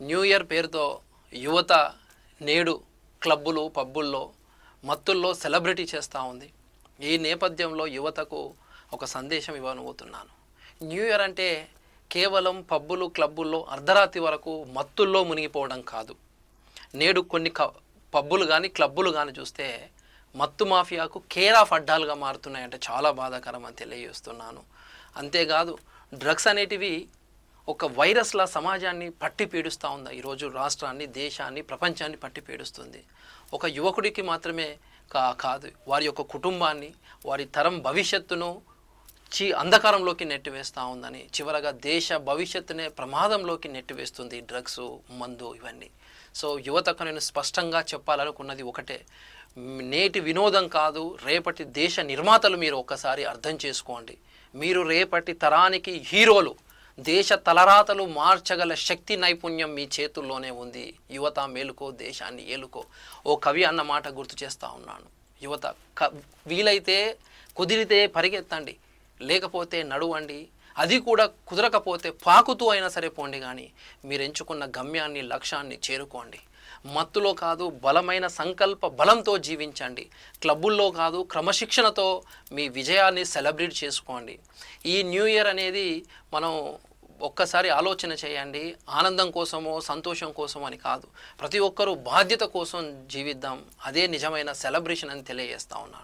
New year పేరుతో యువత నేడు క్లబ్బులు పబ్బుల్లో మత్తుల్లో సెలబ్రిటీ చేస్తూ ఉంది. ఈ నేపథ్యంలో యువతకు ఒక సందేశం ఇవ్వబోతున్నాను. న్యూ ఇయర్ అంటే కేవలం పబ్బులు క్లబ్బుల్లో అర్ధరాత్రి వరకు మత్తుల్లో మునిగిపోవడం కాదు. నేడు కొన్ని పబ్బులు కానీ క్లబ్బులు కానీ చూస్తే మత్తు మాఫియాకు కేర్ ఆఫ్ అడ్డాలుగా మారుతున్నాయంటే చాలా బాధాకరం అని తెలియజేస్తున్నాను. అంతేకాదు డ్రగ్స్ అనేటివి ఒక వైరస్లా సమాజాన్ని పట్టి పీడిస్తూ ఉంది. ఈరోజు రాష్ట్రాన్ని, దేశాన్ని, ప్రపంచాన్ని పట్టి పీడిస్తుంది. ఒక యువకుడికి మాత్రమే కాదు, వారి యొక్క కుటుంబాన్ని, వారి తరం భవిష్యత్తును అంధకారంలోకి నెట్టివేస్తూ ఉందని, చివరగా దేశ భవిష్యత్తునే ప్రమాదంలోకి నెట్టివేస్తుంది డ్రగ్స్, మందు ఇవన్నీ. సో యువతకు నేను స్పష్టంగా చెప్పాలనుకున్నది ఒకటే, నేటి వినోదం కాదు, రేపటి దేశ నిర్మాతలు మీరు ఒక్కసారి అర్థం చేసుకోండి. మీరు రేపటి తరానికి హీరోలు. దేశ తలరాతలు మార్చగల శక్తి నైపుణ్యం మీ చేతుల్లోనే ఉంది. యువత మేలుకో, దేశాన్ని ఏలుకో. ఓ కవి అన్న మాట గుర్తు చేస్తూ ఉన్నాను. యువత వీలైతే కుదిరితే పరిగెత్తండి, లేకపోతే నడవండి, అది కూడా కుదరకపోతే పాకుతూ అయినా సరే పోండి, కానీ మీరు ఎంచుకున్న గమ్యాన్ని, లక్ష్యాన్ని చేరుకోండి. మత్తులో కాదు, బలమైన సంకల్ప బలంతో జీవించండి. క్లబ్బుల్లో కాదు, క్రమశిక్షణతో మీ విజయాన్ని సెలబ్రేట్ చేసుకోండి. ఈ న్యూ ఇయర్ అనేది మనం ఒక్కసారి ఆలోచన చేయండి. ఆనందం కోసమో సంతోషం కోసమో అని కాదు, ప్రతి ఒక్కరూ బాధ్యత కోసం జీవిద్దాం. అదే నిజమైన సెలబ్రేషన్ అని తెలియజేస్తా ఉన్నాను.